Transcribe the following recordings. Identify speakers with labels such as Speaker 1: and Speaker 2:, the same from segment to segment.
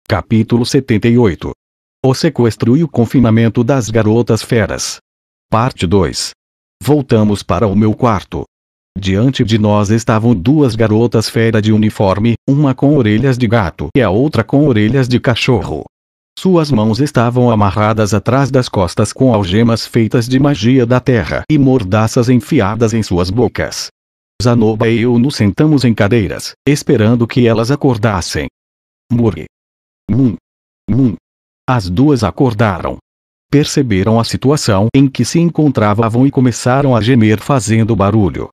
Speaker 1: Capítulo 78. O sequestro e o confinamento das garotas feras. Parte 2. Voltamos para o meu quarto. Diante de nós estavam duas garotas fera de uniforme, uma com orelhas de gato e a outra com orelhas de cachorro. Suas mãos estavam amarradas atrás das costas com algemas feitas de magia da terra e mordaças enfiadas em suas bocas. Zanoba e eu nos sentamos em cadeiras, esperando que elas acordassem. Murray. Mum. As duas acordaram. Perceberam a situação em que se encontravam e começaram a gemer fazendo barulho.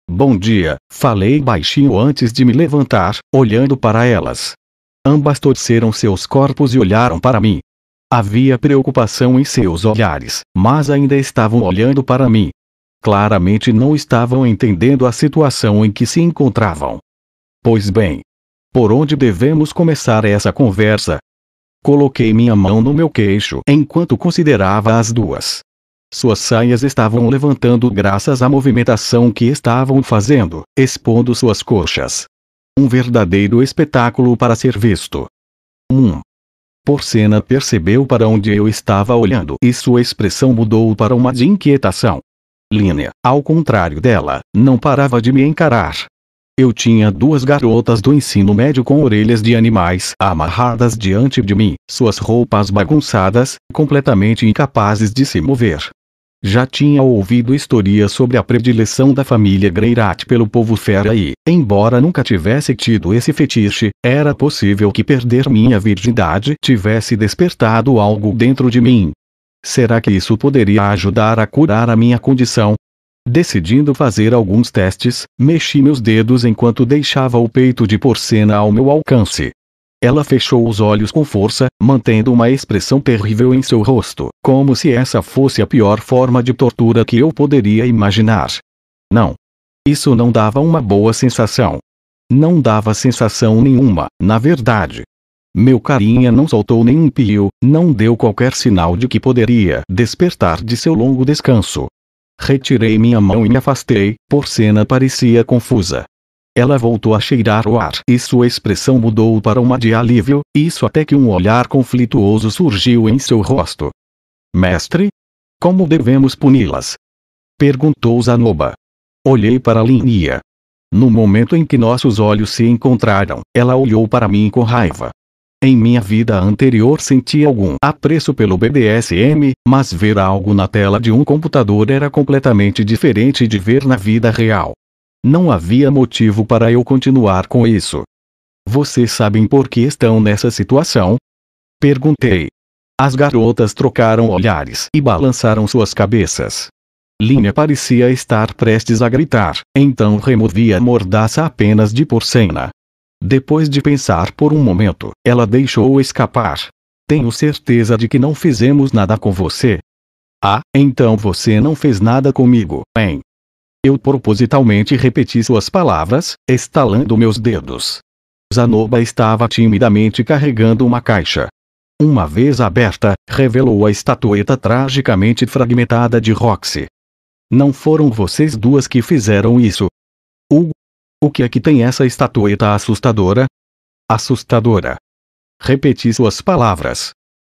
Speaker 1: Bom dia, falei baixinho antes de me levantar, olhando para elas. Ambas torceram seus corpos e olharam para mim. Havia preocupação em seus olhares, mas ainda estavam olhando para mim. Claramente não estavam entendendo a situação em que se encontravam. Pois bem, por onde devemos começar essa conversa? Coloquei minha mão no meu queixo enquanto considerava as duas. Suas saias estavam levantando graças à movimentação que estavam fazendo, expondo suas coxas. Um verdadeiro espetáculo para ser visto. Porcena percebeu para onde eu estava olhando e sua expressão mudou para uma de inquietação. Linea, ao contrário dela, não parava de me encarar. Eu tinha duas garotas do ensino médio com orelhas de animais amarradas diante de mim, suas roupas bagunçadas, completamente incapazes de se mover. Já tinha ouvido historias sobre a predileção da família Greirat pelo povo fera e, embora nunca tivesse tido esse fetiche, era possível que perder minha virgindade tivesse despertado algo dentro de mim. Será que isso poderia ajudar a curar a minha condição? Decidindo fazer alguns testes, mexi meus dedos enquanto deixava o peito de Porcena ao meu alcance. Ela fechou os olhos com força, mantendo uma expressão terrível em seu rosto, como se essa fosse a pior forma de tortura que eu poderia imaginar. Não. Isso não dava uma boa sensação. Não dava sensação nenhuma, na verdade. Meu carinha não soltou nenhum pio, não deu qualquer sinal de que poderia despertar de seu longo descanso. Retirei minha mão e me afastei, Porcena parecia confusa. Ela voltou a cheirar o ar e sua expressão mudou para uma de alívio, isso até que um olhar conflituoso surgiu em seu rosto. Mestre? Como devemos puni-las? Perguntou Zanoba. Olhei para Linea. No momento em que nossos olhos se encontraram, ela olhou para mim com raiva. Em minha vida anterior senti algum apreço pelo BDSM, mas ver algo na tela de um computador era completamente diferente de ver na vida real. Não havia motivo para eu continuar com isso. Vocês sabem por que estão nessa situação? Perguntei. As garotas trocaram olhares e balançaram suas cabeças. Linea parecia estar prestes a gritar, então removi a mordaça apenas de Porcena. Depois de pensar por um momento, ela deixou escapar. Tenho certeza de que não fizemos nada com você. Ah, então você não fez nada comigo, hein? Eu propositalmente repeti suas palavras, estalando meus dedos. Zanoba estava timidamente carregando uma caixa. Uma vez aberta, revelou a estatueta tragicamente fragmentada de Roxy. Não foram vocês duas que fizeram isso? O que é que tem essa estatueta assustadora? Assustadora. Repeti suas palavras.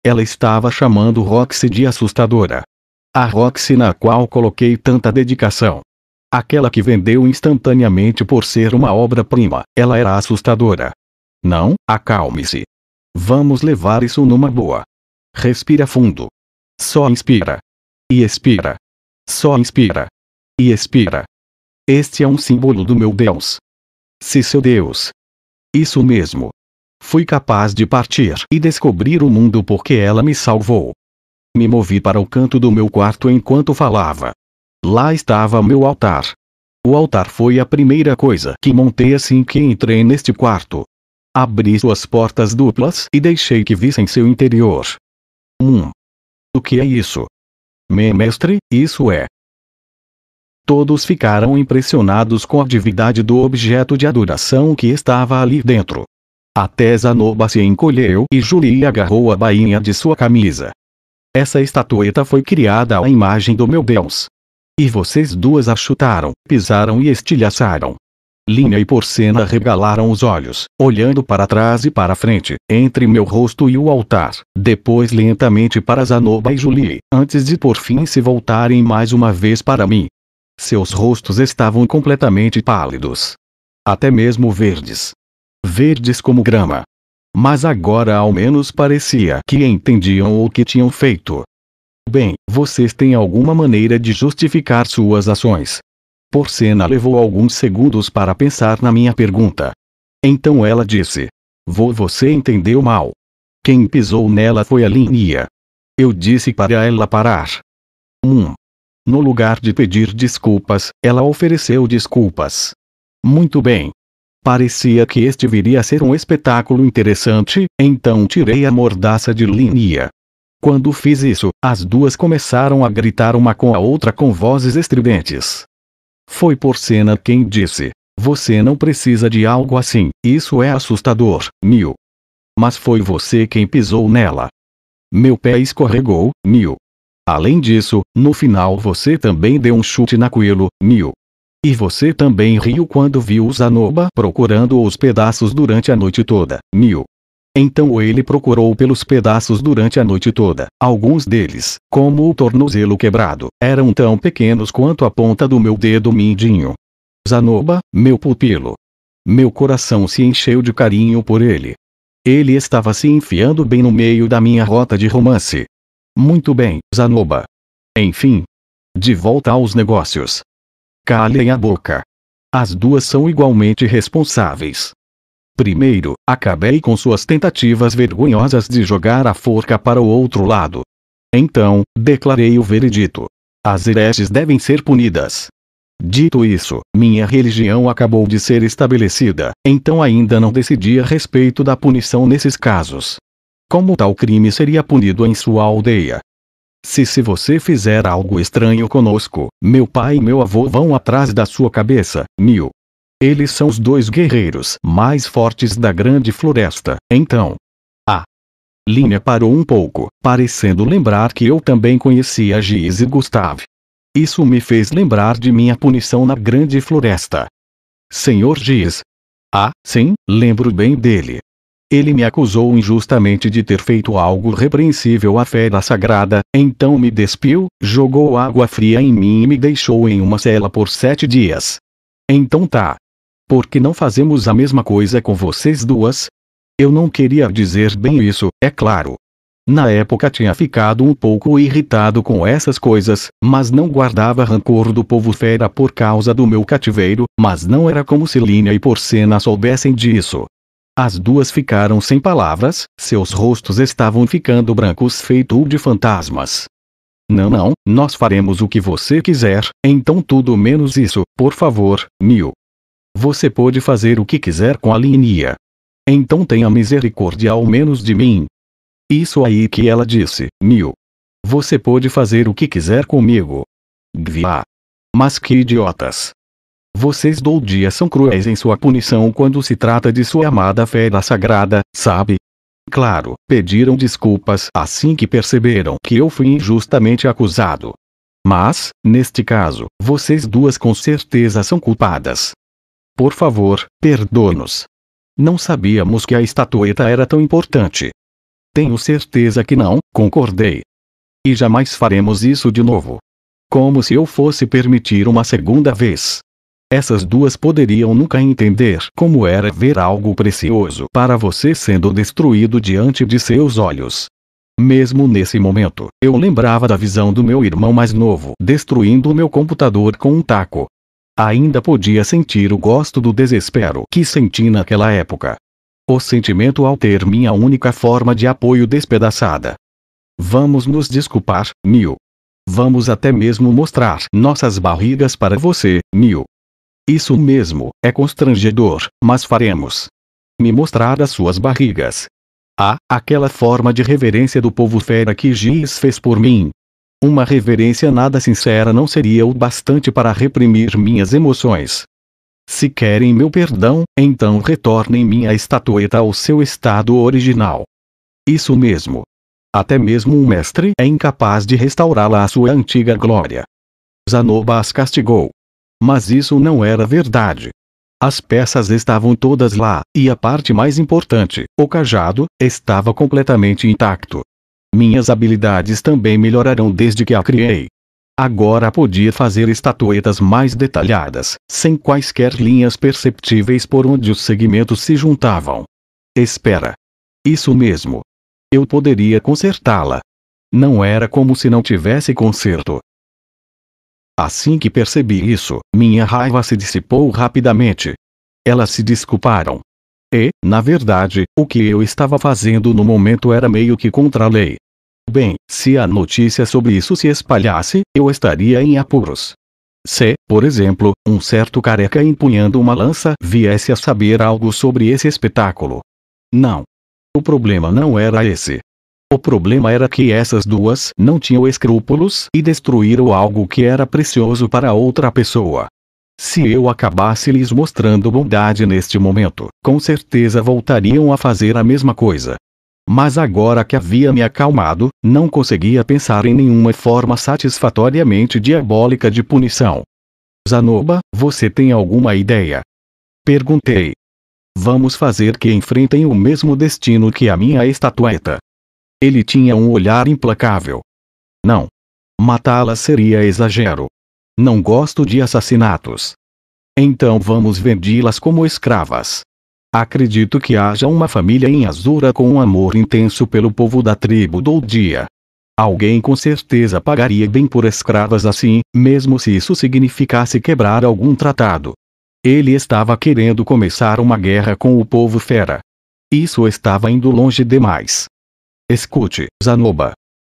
Speaker 1: Ela estava chamando Roxy de assustadora. A Roxy na qual coloquei tanta dedicação. Aquela que vendeu instantaneamente por ser uma obra-prima, ela era assustadora. Não, acalme-se. Vamos levar isso numa boa. Respira fundo. Só inspira. E expira. Só inspira. E expira. Este é um símbolo do meu Deus. Se seu Deus. Isso mesmo. Fui capaz de partir e descobrir o mundo porque ela me salvou. Me movi para o canto do meu quarto enquanto falava. Lá estava meu altar. O altar foi a primeira coisa que montei assim que entrei neste quarto. Abri suas portas duplas e deixei que vissem seu interior. O que é isso? Mestre, isso é. Todos ficaram impressionados com a divindade do objeto de adoração que estava ali dentro. Até Zanoba se encolheu e Julie agarrou a bainha de sua camisa. Essa estatueta foi criada à imagem do meu Deus. E vocês duas a chutaram, pisaram e estilhaçaram. Línia e Porcena regalaram os olhos, olhando para trás e para frente, entre meu rosto e o altar, depois lentamente para Zanoba e Julie, antes de por fim se voltarem mais uma vez para mim. Seus rostos estavam completamente pálidos. Até mesmo verdes. Verdes como grama. Mas agora ao menos parecia que entendiam o que tinham feito. Bem, vocês têm alguma maneira de justificar suas ações? Porcena levou alguns segundos para pensar na minha pergunta. Então ela disse: Você entendeu mal. Quem pisou nela foi a Linia. Eu disse para ela parar. No lugar de pedir desculpas, ela ofereceu desculpas. Muito bem. Parecia que este viria a ser um espetáculo interessante, então tirei a mordaça de Linia. Quando fiz isso, as duas começaram a gritar uma com a outra com vozes estridentes. Foi Porcena quem disse: Você não precisa de algo assim, isso é assustador, Mil. Mas foi você quem pisou nela. Meu pé escorregou, Mil. Além disso, no final você também deu um chute naquilo, Mil. E você também riu quando viu Zanoba procurando os pedaços durante a noite toda, Mil. Então ele procurou pelos pedaços durante a noite toda. Alguns deles, como o tornozelo quebrado, eram tão pequenos quanto a ponta do meu dedo mindinho. Zanoba, meu pupilo. Meu coração se encheu de carinho por ele. Ele estava se enfiando bem no meio da minha rota de romance. Muito bem, Zanoba. Enfim. De volta aos negócios. Calem a boca. As duas são igualmente responsáveis. Primeiro, acabei com suas tentativas vergonhosas de jogar a forca para o outro lado. Então, declarei o veredito. As hereges devem ser punidas. Dito isso, minha religião acabou de ser estabelecida, então ainda não decidi a respeito da punição nesses casos. Como tal crime seria punido em sua aldeia? Se você fizer algo estranho conosco, meu pai e meu avô vão atrás da sua cabeça, Mil. Eles são os dois guerreiros mais fortes da grande floresta, então. Linia parou um pouco, parecendo lembrar que eu também conhecia Giz e Gustav. Isso me fez lembrar de minha punição na grande floresta. Senhor Giz. Sim, lembro bem dele. Ele me acusou injustamente de ter feito algo repreensível à fera sagrada, então me despiu, jogou água fria em mim e me deixou em uma cela por 7 dias. Então tá. Por que não fazemos a mesma coisa com vocês duas? Eu não queria dizer bem isso, é claro. Na época tinha ficado um pouco irritado com essas coisas, mas não guardava rancor do povo fera por causa do meu cativeiro, mas não era como se Linia e Porcena soubessem disso. As duas ficaram sem palavras, seus rostos estavam ficando brancos feito de fantasmas. Não, nós faremos o que você quiser, então tudo menos isso, por favor, Mil. Você pode fazer o que quiser com a Linia. Então tenha misericórdia ao menos de mim. Isso aí que ela disse, Mil. Você pode fazer o que quiser comigo. Gvia. Mas que idiotas. Vocês dias são cruéis em sua punição quando se trata de sua amada fera sagrada, sabe? Claro, pediram desculpas assim que perceberam que eu fui injustamente acusado. Mas, neste caso, vocês duas com certeza são culpadas. Por favor, perdoe-nos. Não sabíamos que a estatueta era tão importante. Tenho certeza que não, concordei. E jamais faremos isso de novo. Como se eu fosse permitir uma segunda vez. Essas duas poderiam nunca entender como era ver algo precioso para você sendo destruído diante de seus olhos. Mesmo nesse momento, eu lembrava da visão do meu irmão mais novo destruindo o meu computador com um taco. Ainda podia sentir o gosto do desespero que senti naquela época. O sentimento ao ter minha única forma de apoio despedaçada. Vamos nos desculpar, Mil. Vamos até mesmo mostrar nossas barrigas para você, Mil. Isso mesmo, é constrangedor, mas faremos. Me mostrar as suas barrigas. Aquela forma de reverência do povo fera que Giz fez por mim. Uma reverência nada sincera não seria o bastante para reprimir minhas emoções. Se querem meu perdão, então retornem minha estatueta ao seu estado original. Isso mesmo. Até mesmo um mestre é incapaz de restaurá-la à sua antiga glória. Zanoba as castigou. Mas isso não era verdade. As peças estavam todas lá, e a parte mais importante, o cajado, estava completamente intacto. Minhas habilidades também melhoraram desde que a criei. Agora podia fazer estatuetas mais detalhadas, sem quaisquer linhas perceptíveis por onde os segmentos se juntavam. Espera. Isso mesmo. Eu poderia consertá-la. Não era como se não tivesse conserto. Assim que percebi isso, minha raiva se dissipou rapidamente. Elas se desculparam. E, na verdade, o que eu estava fazendo no momento era meio que contra a lei. Bem, se a notícia sobre isso se espalhasse, eu estaria em apuros. Se, por exemplo, um certo careca empunhando uma lança viesse a saber algo sobre esse espetáculo. Não. O problema não era esse. O problema era que essas duas não tinham escrúpulos e destruíram algo que era precioso para outra pessoa. Se eu acabasse lhes mostrando bondade neste momento, com certeza voltariam a fazer a mesma coisa. Mas agora que havia me acalmado, não conseguia pensar em nenhuma forma satisfatoriamente diabólica de punição. Zanoba, você tem alguma ideia? Perguntei. Vamos fazer que enfrentem o mesmo destino que a minha estatueta. Ele tinha um olhar implacável. Não. Matá-las seria exagero. Não gosto de assassinatos. Então vamos vendi-las como escravas. Acredito que haja uma família em Azura com um amor intenso pelo povo da tribo Doldia. Alguém com certeza pagaria bem por escravas assim, mesmo se isso significasse quebrar algum tratado. Ele estava querendo começar uma guerra com o povo fera. Isso estava indo longe demais. Escute, Zanoba.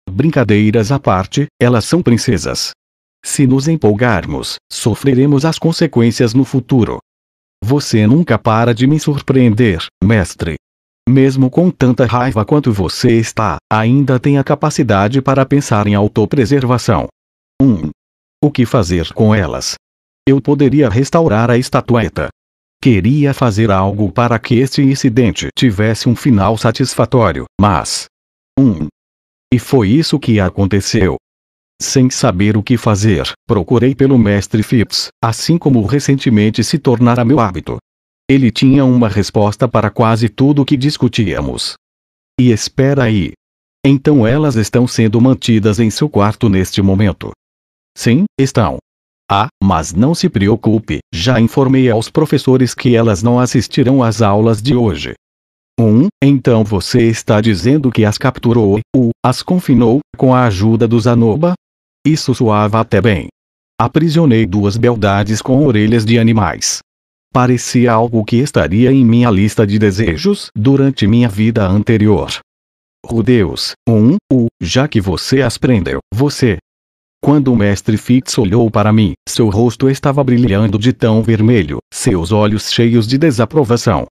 Speaker 1: Brincadeiras à parte, elas são princesas. Se nos empolgarmos, sofreremos as consequências no futuro. Você nunca para de me surpreender, mestre. Mesmo com tanta raiva quanto você está, ainda tem a capacidade para pensar em autopreservação. O que fazer com elas? Eu poderia restaurar a estatueta. Queria fazer algo para que este incidente tivesse um final satisfatório, mas... E foi isso que aconteceu. Sem saber o que fazer, procurei pelo mestre Phipps, assim como recentemente se tornara meu hábito. Ele tinha uma resposta para quase tudo o que discutíamos. E espera aí. Então elas estão sendo mantidas em seu quarto neste momento. Sim, estão. Ah, mas não se preocupe, já informei aos professores que elas não assistirão às aulas de hoje. Então você está dizendo que as capturou, as confinou, com a ajuda do Zanoba? Isso soava até bem. Aprisionei duas beldades com orelhas de animais. Parecia algo que estaria em minha lista de desejos durante minha vida anterior. Oh Deus, já que você as prendeu, você... Quando o mestre Fitz olhou para mim, seu rosto estava brilhando de tão vermelho, seus olhos cheios de desaprovação.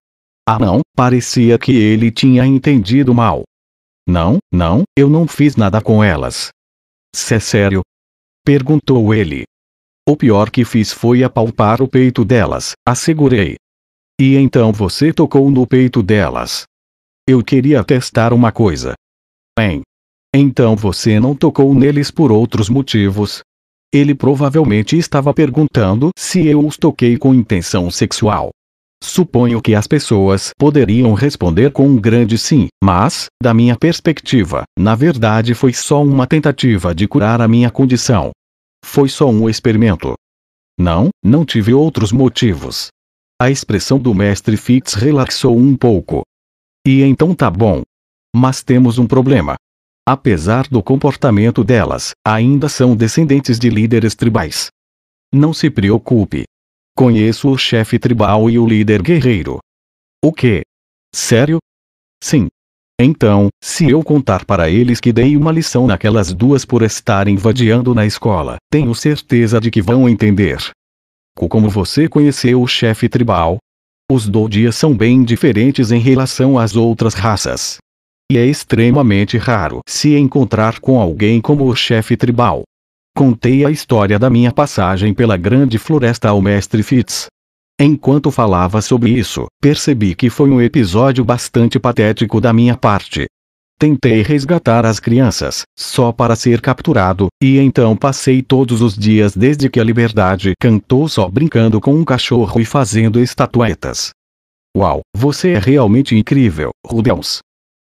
Speaker 1: Ah não, parecia que ele tinha entendido mal. Não, eu não fiz nada com elas. É sério? Perguntou ele. O pior que fiz foi apalpar o peito delas, assegurei. E então você tocou no peito delas. Eu queria testar uma coisa. Bem. Então você não tocou neles por outros motivos? Ele provavelmente estava perguntando se eu os toquei com intenção sexual. Suponho que as pessoas poderiam responder com um grande sim, mas, da minha perspectiva, na verdade foi só uma tentativa de curar a minha condição. Foi só um experimento. Não tive outros motivos. A expressão do mestre Fitz relaxou um pouco. E então tá bom. Mas temos um problema. Apesar do comportamento delas, ainda são descendentes de líderes tribais. Não se preocupe. Conheço o chefe tribal e o líder guerreiro. O quê? Sério? Sim. Então, se eu contar para eles que dei uma lição naquelas duas por estarem vadiando na escola, tenho certeza de que vão entender. Como você conheceu o chefe tribal? Os Doldia são bem diferentes em relação às outras raças. E é extremamente raro se encontrar com alguém como o chefe tribal. Contei a história da minha passagem pela grande floresta ao mestre Fitz. Enquanto falava sobre isso, percebi que foi um episódio bastante patético da minha parte. Tentei resgatar as crianças, só para ser capturado, e então passei todos os dias desde que a liberdade cantou só brincando com um cachorro e fazendo estatuetas. Uau, você é realmente incrível, Rudeus.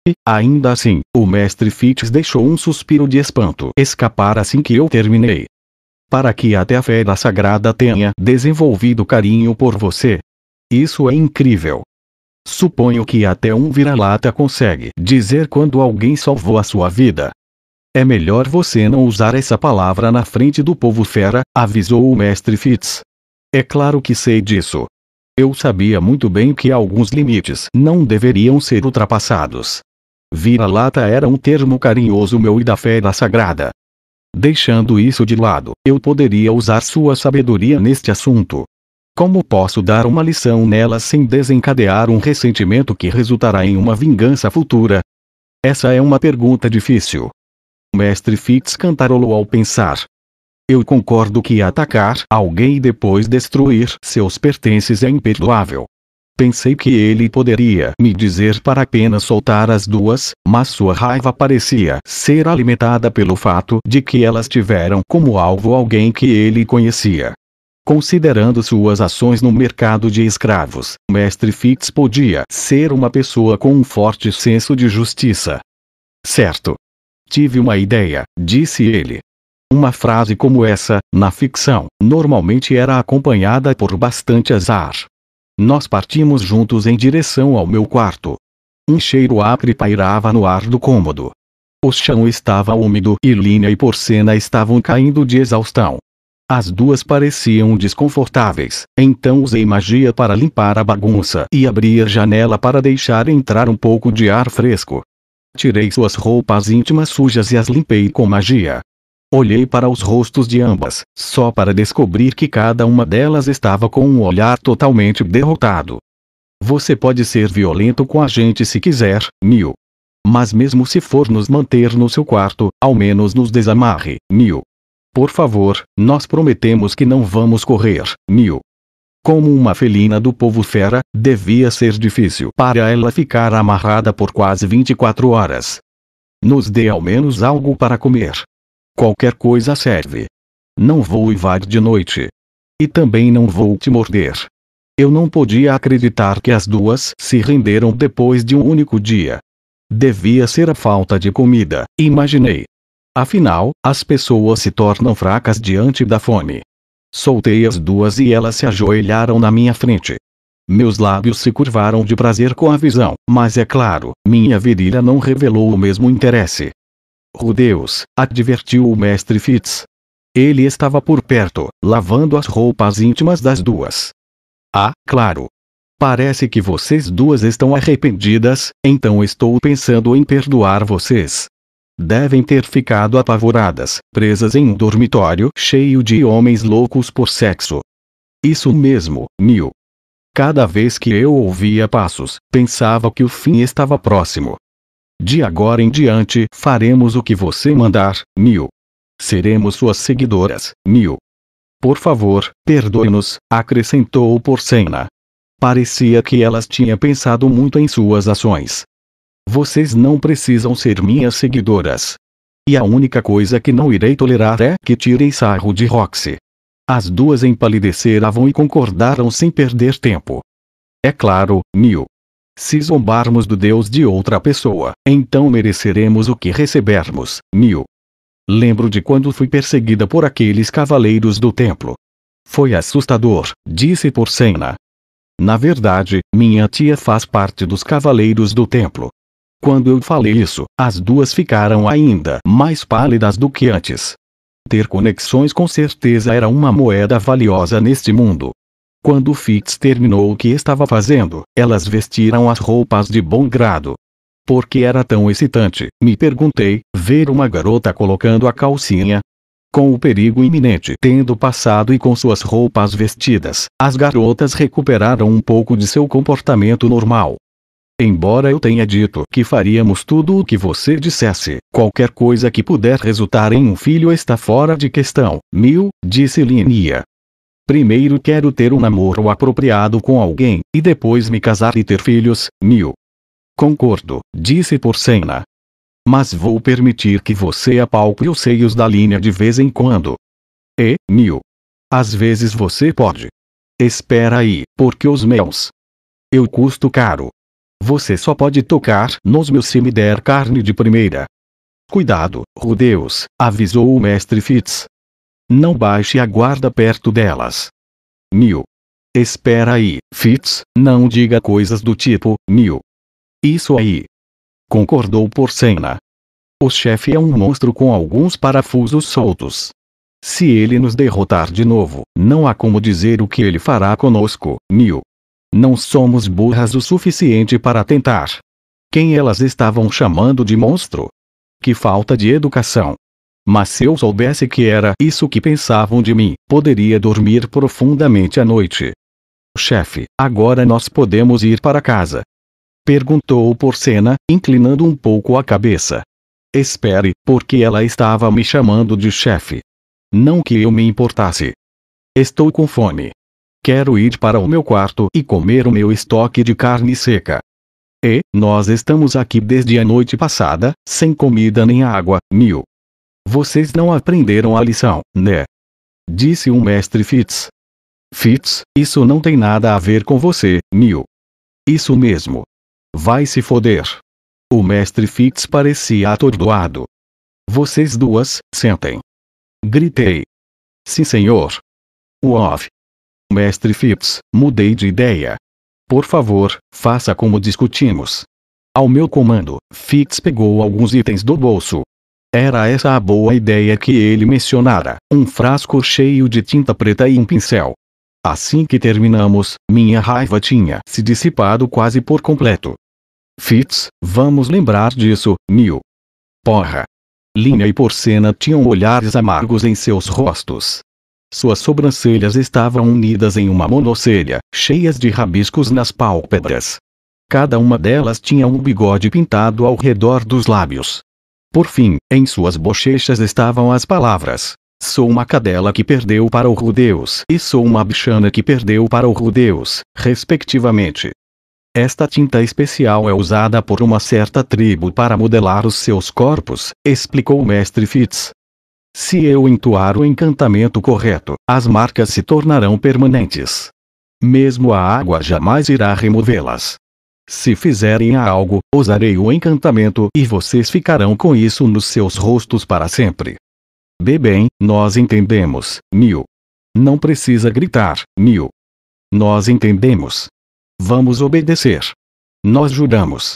Speaker 1: E, ainda assim, o mestre Fitz deixou um suspiro de espanto escapar assim que eu terminei. Para que até a fera sagrada tenha desenvolvido carinho por você. Isso é incrível. Suponho que até um vira-lata consegue dizer quando alguém salvou a sua vida. É melhor você não usar essa palavra na frente do povo fera, avisou o mestre Fitz. É claro que sei disso. Eu sabia muito bem que alguns limites não deveriam ser ultrapassados. Vira-lata era um termo carinhoso meu e da fera sagrada. Deixando isso de lado, eu poderia usar sua sabedoria neste assunto. Como posso dar uma lição nelas sem desencadear um ressentimento que resultará em uma vingança futura? Essa é uma pergunta difícil. O mestre Fitz cantarolou ao pensar. Eu concordo que atacar alguém e depois destruir seus pertences é imperdoável. Pensei que ele poderia me dizer para apenas soltar as duas, mas sua raiva parecia ser alimentada pelo fato de que elas tiveram como alvo alguém que ele conhecia. Considerando suas ações no mercado de escravos, mestre Fitz podia ser uma pessoa com um forte senso de justiça. Certo. Tive uma ideia, disse ele. Uma frase como essa, na ficção, normalmente era acompanhada por bastante azar. Nós partimos juntos em direção ao meu quarto. Um cheiro acre pairava no ar do cômodo. O chão estava úmido e Línia e Porcena estavam caindo de exaustão. As duas pareciam desconfortáveis, então usei magia para limpar a bagunça e abri a janela para deixar entrar um pouco de ar fresco. Tirei suas roupas íntimas sujas e as limpei com magia. Olhei para os rostos de ambas, só para descobrir que cada uma delas estava com um olhar totalmente derrotado. Você pode ser violento com a gente se quiser, Mil. Mas mesmo se for nos manter no seu quarto, ao menos nos desamarre, Mil. Por favor, nós prometemos que não vamos correr, Mil. Como uma felina do povo fera, devia ser difícil para ela ficar amarrada por quase 24 horas. Nos dê ao menos algo para comer. Qualquer coisa serve. Não vou uivar de noite. E também não vou te morder. Eu não podia acreditar que as duas se renderam depois de um único dia. Devia ser a falta de comida, imaginei. Afinal, as pessoas se tornam fracas diante da fome. Soltei as duas e elas se ajoelharam na minha frente. Meus lábios se curvaram de prazer com a visão, mas é claro, minha virilha não revelou o mesmo interesse. Rudeus, advertiu o mestre Fitz. Ele estava por perto, lavando as roupas íntimas das duas. Ah, claro. Parece que vocês duas estão arrependidas, então estou pensando em perdoar vocês. Devem ter ficado apavoradas, presas em um dormitório cheio de homens loucos por sexo. Isso mesmo, Mil. Cada vez que eu ouvia passos, pensava que o fim estava próximo. De agora em diante, faremos o que você mandar, Mil. Seremos suas seguidoras, Mil. Por favor, perdoe-nos, acrescentou Porcena. Parecia que elas tinham pensado muito em suas ações. Vocês não precisam ser minhas seguidoras. E a única coisa que não irei tolerar é que tirem sarro de Roxy. As duas empalideceram e concordaram sem perder tempo. É claro, Mil. Se zombarmos do Deus de outra pessoa, então mereceremos o que recebermos, Mil. Lembro de quando fui perseguida por aqueles cavaleiros do templo. Foi assustador, disse Porcena. Na verdade, minha tia faz parte dos cavaleiros do templo. Quando eu falei isso, as duas ficaram ainda mais pálidas do que antes. Ter conexões com certeza era uma moeda valiosa neste mundo. Quando Fitz terminou o que estava fazendo, elas vestiram as roupas de bom grado. Por que era tão excitante, me perguntei, ver uma garota colocando a calcinha? Com o perigo iminente tendo passado e com suas roupas vestidas, as garotas recuperaram um pouco de seu comportamento normal. Embora eu tenha dito que faríamos tudo o que você dissesse, qualquer coisa que puder resultar em um filho está fora de questão, Mil, disse Linia. Primeiro quero ter um namoro apropriado com alguém, e depois me casar e ter filhos, Mil. Concordo, disse Porcena. Mas vou permitir que você apalpe os seios da Linea de vez em quando. E, Neil. Às vezes você pode. Espera aí, porque os meus. Eu custo caro. Você só pode tocar nos meus se me der carne de primeira. Cuidado, Rudeus, avisou o mestre Fitz. Não baixe a guarda perto delas. Neil. Espera aí, Fitz, não diga coisas do tipo, Neil. Isso aí. Concordou Porcena. O chefe é um monstro com alguns parafusos soltos. Se ele nos derrotar de novo, não há como dizer o que ele fará conosco, Neil. Não somos burras o suficiente para tentar. Quem elas estavam chamando de monstro? Que falta de educação. Mas se eu soubesse que era isso que pensavam de mim, poderia dormir profundamente à noite. Chefe, agora nós podemos ir para casa? Perguntou Porcena, inclinando um pouco a cabeça. Espere, porque ela estava me chamando de chefe. Não que eu me importasse. Estou com fome. Quero ir para o meu quarto e comer o meu estoque de carne seca. E, nós estamos aqui desde a noite passada, sem comida nem água, Neil. Vocês não aprenderam a lição, né? Disse o mestre Fitz. Fitz, isso não tem nada a ver com você, Neil. Isso mesmo. Vai se foder. O mestre Fitz parecia atordoado. Vocês duas, sentem. Gritei. Sim, senhor. Uov. Mestre Fitz, mudei de ideia. Por favor, faça como discutimos. Ao meu comando, Fitz pegou alguns itens do bolso. Era essa a boa ideia que ele mencionara, um frasco cheio de tinta preta e um pincel. Assim que terminamos, minha raiva tinha se dissipado quase por completo. Fitz, vamos lembrar disso, Neil. Porra. Linea e Porcena tinham olhares amargos em seus rostos. Suas sobrancelhas estavam unidas em uma monocelha, cheias de rabiscos nas pálpebras. Cada uma delas tinha um bigode pintado ao redor dos lábios. Por fim, em suas bochechas estavam as palavras: sou uma cadela que perdeu para o Rudeus e sou uma bichana que perdeu para o Rudeus, respectivamente. Esta tinta especial é usada por uma certa tribo para modelar os seus corpos, explicou o mestre Fitz. Se eu entoar o encantamento correto, as marcas se tornarão permanentes. Mesmo a água jamais irá removê-las. Se fizerem algo, usarei o encantamento e vocês ficarão com isso nos seus rostos para sempre. Bem, nós entendemos, Neil. Não precisa gritar, Neil. Nós entendemos. Vamos obedecer. Nós juramos.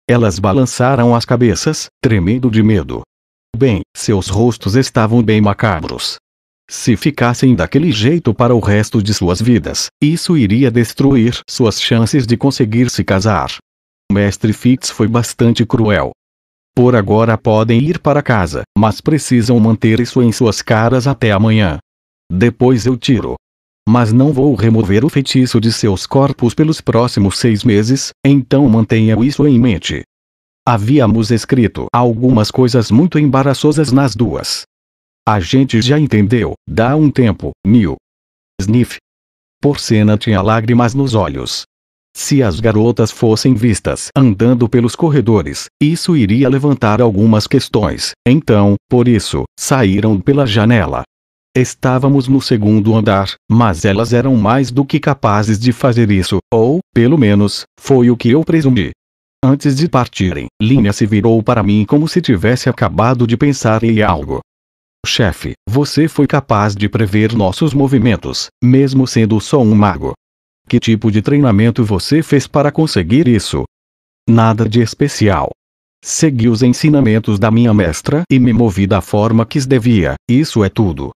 Speaker 1: Elas balançaram as cabeças, tremendo de medo. Bem, seus rostos estavam bem macabros. Se ficassem daquele jeito para o resto de suas vidas, isso iria destruir suas chances de conseguir se casar. O mestre Fitz foi bastante cruel. Por agora podem ir para casa, mas precisam manter isso em suas caras até amanhã. Depois eu tiro. Mas não vou remover o feitiço de seus corpos pelos próximos 6 meses, então mantenham isso em mente. Havíamos escrito algumas coisas muito embaraçosas nas duas. A gente já entendeu, dá um tempo, Neil. Sniff. Porcena tinha lágrimas nos olhos. Se as garotas fossem vistas andando pelos corredores, isso iria levantar algumas questões, então, por isso, saíram pela janela. Estávamos no segundo andar, mas elas eram mais do que capazes de fazer isso, ou, pelo menos, foi o que eu presumi. Antes de partirem, Linea se virou para mim como se tivesse acabado de pensar em algo. Chefe, você foi capaz de prever nossos movimentos, mesmo sendo só um mago. Que tipo de treinamento você fez para conseguir isso? Nada de especial. Segui os ensinamentos da minha mestra e me movi da forma que devia, isso é tudo.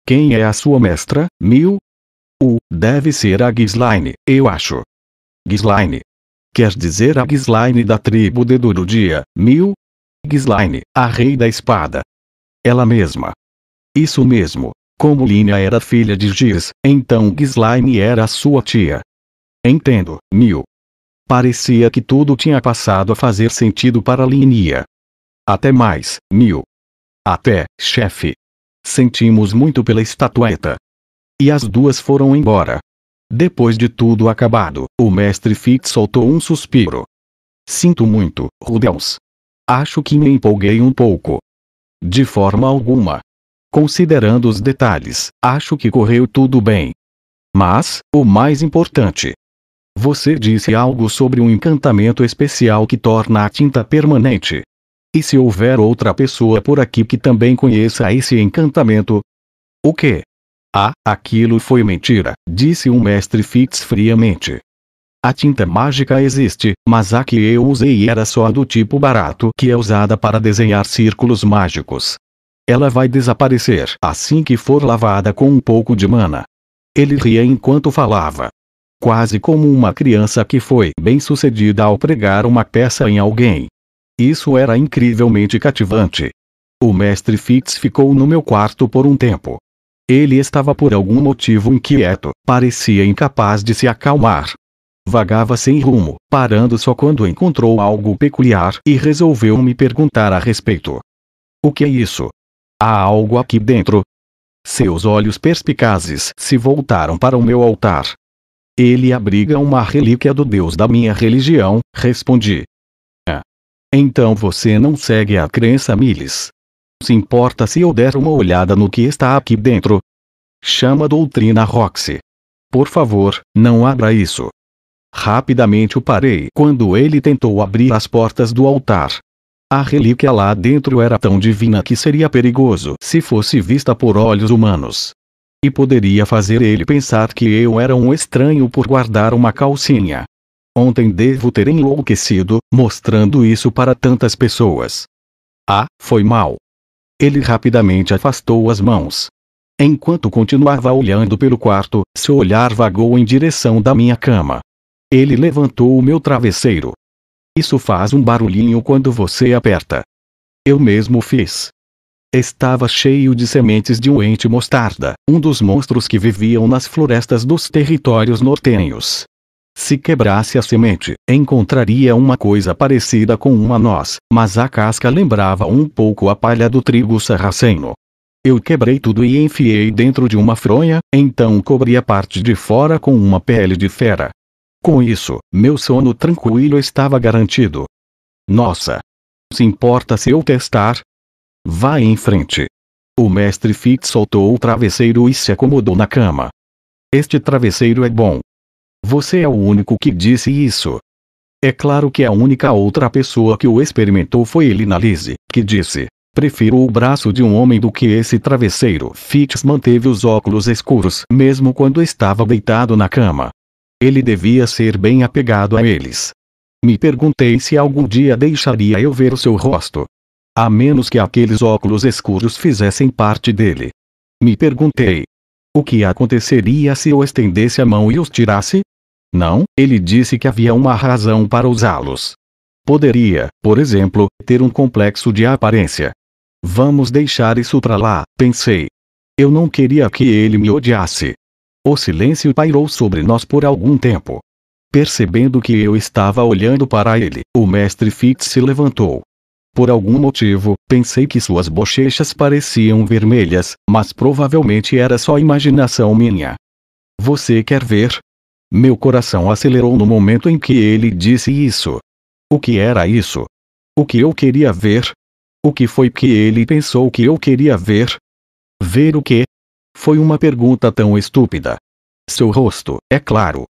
Speaker 1: Quem é a sua mestra, Neil? Deve ser a Ghislaine, eu acho. Ghislaine. Quer dizer a Ghislaine da tribo de Durudia, Neil? Ghislaine, a rei da espada. Ela mesma. Isso mesmo. Como Linea era filha de Giz, então Ghislaine era a sua tia. Entendo, Neil. Parecia que tudo tinha passado a fazer sentido para Linea. Até mais, Neil. Até, chefe. Sentimos muito pela estatueta. E as duas foram embora. Depois de tudo acabado, o mestre Fitz soltou um suspiro. Sinto muito, Rudeus. Acho que me empolguei um pouco. De forma alguma. Considerando os detalhes, acho que correu tudo bem. Mas, o mais importante. Você disse algo sobre um encantamento especial que torna a tinta permanente. E se houver outra pessoa por aqui que também conheça esse encantamento? O quê? Ah, aquilo foi mentira, disse o mestre Fix friamente. A tinta mágica existe, mas a que eu usei era só a do tipo barato que é usada para desenhar círculos mágicos. Ela vai desaparecer assim que for lavada com um pouco de mana. Ele ria enquanto falava. Quase como uma criança que foi bem-sucedida ao pregar uma peça em alguém. Isso era incrivelmente cativante. O mestre Fix ficou no meu quarto por um tempo. Ele estava por algum motivo inquieto, parecia incapaz de se acalmar. Vagava sem rumo, parando só quando encontrou algo peculiar e resolveu me perguntar a respeito. O que é isso? Há algo aqui dentro? Seus olhos perspicazes se voltaram para o meu altar. Ele abriga uma relíquia do Deus da minha religião, respondi. Ah. Então você não segue a crença Miles. Se importa se eu der uma olhada no que está aqui dentro? Chama doutrina Roxy. Por favor, não abra isso. Rapidamente o parei quando ele tentou abrir as portas do altar. A relíquia lá dentro era tão divina que seria perigoso se fosse vista por olhos humanos. E poderia fazer ele pensar que eu era um estranho por guardar uma calcinha. Ontem devo ter enlouquecido, mostrando isso para tantas pessoas. Ah, foi mal. Ele rapidamente afastou as mãos. Enquanto continuava olhando pelo quarto, seu olhar vagou em direção da minha cama. Ele levantou o meu travesseiro. Isso faz um barulhinho quando você aperta. Eu mesmo fiz. Estava cheio de sementes de um ente mostarda, um dos monstros que viviam nas florestas dos territórios nortenhos. Se quebrasse a semente, encontraria uma coisa parecida com uma noz, mas a casca lembrava um pouco a palha do trigo sarraceno. Eu quebrei tudo e enfiei dentro de uma fronha, então cobri a parte de fora com uma pele de fera. Com isso, meu sono tranquilo estava garantido. Nossa! Se importa se eu testar? Vá em frente. O mestre Fix soltou o travesseiro e se acomodou na cama. Este travesseiro é bom. Você é o único que disse isso. É claro que a única outra pessoa que o experimentou foi Linalise, que disse: prefiro o braço de um homem do que esse travesseiro. Fix manteve os óculos escuros mesmo quando estava deitado na cama. Ele devia ser bem apegado a eles. Me perguntei se algum dia deixaria eu ver o seu rosto. A menos que aqueles óculos escuros fizessem parte dele. Me perguntei. O que aconteceria se eu estendesse a mão e os tirasse? Não, ele disse que havia uma razão para usá-los. Poderia, por exemplo, ter um complexo de aparência. Vamos deixar isso pra lá, pensei. Eu não queria que ele me odiasse. O silêncio pairou sobre nós por algum tempo. Percebendo que eu estava olhando para ele, o mestre Fix se levantou. Por algum motivo, pensei que suas bochechas pareciam vermelhas, mas provavelmente era só imaginação minha. Você quer ver? Meu coração acelerou no momento em que ele disse isso. O que era isso? O que eu queria ver? O que foi que ele pensou que eu queria ver? Ver o quê? Foi uma pergunta tão estúpida. Seu rosto, é claro.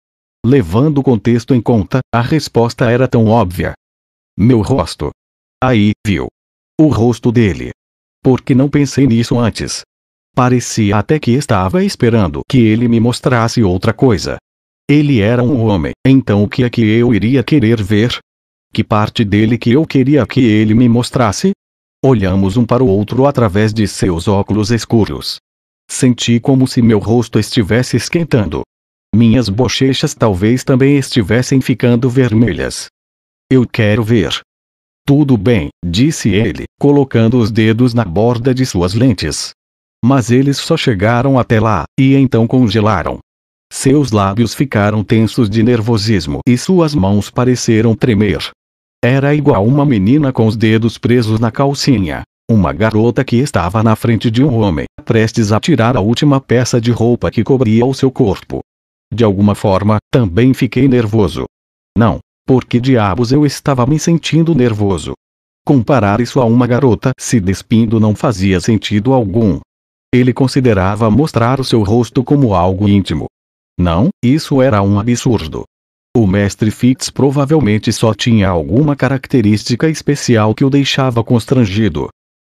Speaker 1: Levando o contexto em conta, a resposta era tão óbvia. Meu rosto. Aí, viu. O rosto dele. Por que não pensei nisso antes? Parecia até que estava esperando que ele me mostrasse outra coisa. Ele era um homem, então o que é que eu iria querer ver? Que parte dele que eu queria que ele me mostrasse? Olhamos um para o outro através de seus óculos escuros. Senti como se meu rosto estivesse esquentando. Minhas bochechas talvez também estivessem ficando vermelhas. Eu quero ver. Tudo bem, disse ele, colocando os dedos na borda de suas lentes. Mas eles só chegaram até lá, e então congelaram. Seus lábios ficaram tensos de nervosismo e suas mãos pareceram tremer. Era igual uma menina com os dedos presos na calcinha. Uma garota que estava na frente de um homem, prestes a tirar a última peça de roupa que cobria o seu corpo. De alguma forma, também fiquei nervoso. Não, por que diabos eu estava me sentindo nervoso? Comparar isso a uma garota se despindo não fazia sentido algum. Ele considerava mostrar o seu rosto como algo íntimo. Não, isso era um absurdo. O mestre Fitz provavelmente só tinha alguma característica especial que o deixava constrangido.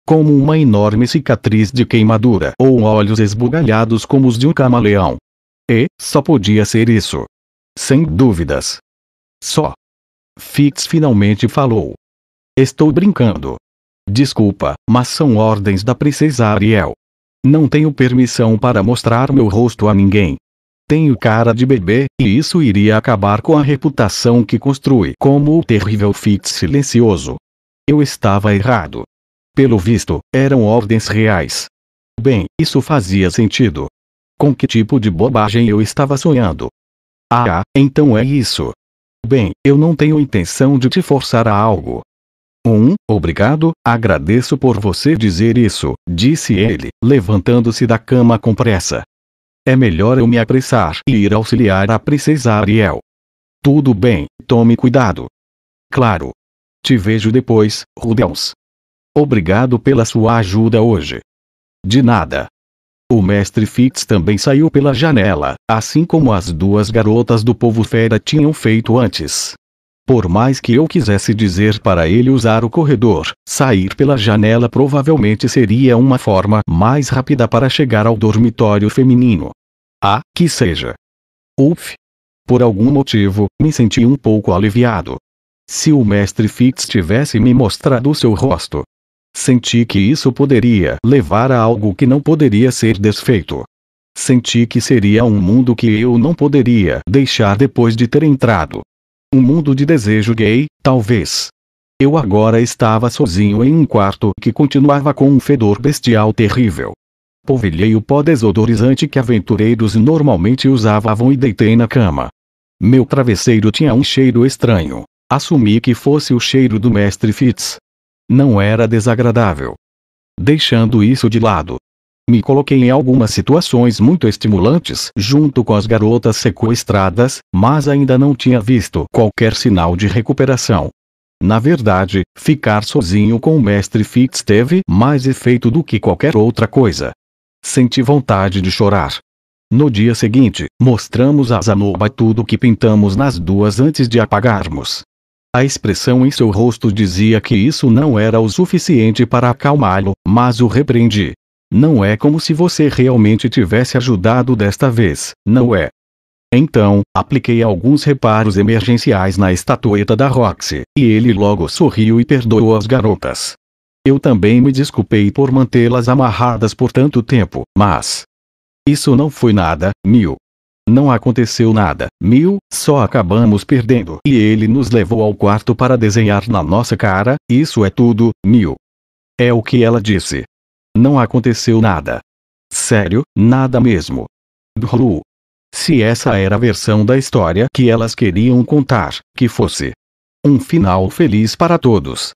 Speaker 1: Como uma enorme cicatriz de queimadura ou olhos esbugalhados como os de um camaleão. E, só podia ser isso. Sem dúvidas. Só. Fitz finalmente falou. Estou brincando. Desculpa, mas são ordens da princesa Ariel. Não tenho permissão para mostrar meu rosto a ninguém. Tenho cara de bebê, e isso iria acabar com a reputação que construi como o terrível Fitz silencioso. Eu estava errado. Pelo visto, eram ordens reais. Bem, isso fazia sentido. Com que tipo de bobagem eu estava sonhando? Ah, então é isso. Bem, eu não tenho intenção de te forçar a algo. Obrigado, agradeço por você dizer isso, disse ele, levantando-se da cama com pressa. É melhor eu me apressar e ir auxiliar a princesa Ariel. Tudo bem, tome cuidado. Claro. Te vejo depois, Rudeus. Obrigado pela sua ajuda hoje. De nada. O mestre Fitz também saiu pela janela, assim como as duas garotas do povo fera tinham feito antes. Por mais que eu quisesse dizer para ele usar o corredor, sair pela janela provavelmente seria uma forma mais rápida para chegar ao dormitório feminino. Ah, que seja. Uf. Por algum motivo, me senti um pouco aliviado. Se o mestre Fitz tivesse me mostrado o seu rosto, senti que isso poderia levar a algo que não poderia ser desfeito. Senti que seria um mundo que eu não poderia deixar depois de ter entrado. Um mundo de desejo gay, talvez. Eu agora estava sozinho em um quarto que continuava com um fedor bestial terrível. Polvilhei o pó desodorizante que aventureiros normalmente usavam e deitei na cama. Meu travesseiro tinha um cheiro estranho. Assumi que fosse o cheiro do mestre Fitz. Não era desagradável. Deixando isso de lado, me coloquei em algumas situações muito estimulantes junto com as garotas sequestradas, mas ainda não tinha visto qualquer sinal de recuperação. Na verdade, ficar sozinho com o mestre Fitz teve mais efeito do que qualquer outra coisa. Senti vontade de chorar. No dia seguinte, mostramos a Zanoba tudo o que pintamos nas duas antes de apagarmos. A expressão em seu rosto dizia que isso não era o suficiente para acalmá-lo, mas o repreendi. Não é como se você realmente tivesse ajudado desta vez, não é? Então, apliquei alguns reparos emergenciais na estatueta da Roxy, e ele logo sorriu e perdoou as garotas. Eu também me desculpei por mantê-las amarradas por tanto tempo, mas isso não foi nada, Mil. Não aconteceu nada, Mil, só acabamos perdendo. E ele nos levou ao quarto para desenhar na nossa cara, isso é tudo, Mil. É o que ela disse. Não aconteceu nada. Sério, nada mesmo. Dhru. Se essa era a versão da história que elas queriam contar, que fosse um final feliz para todos.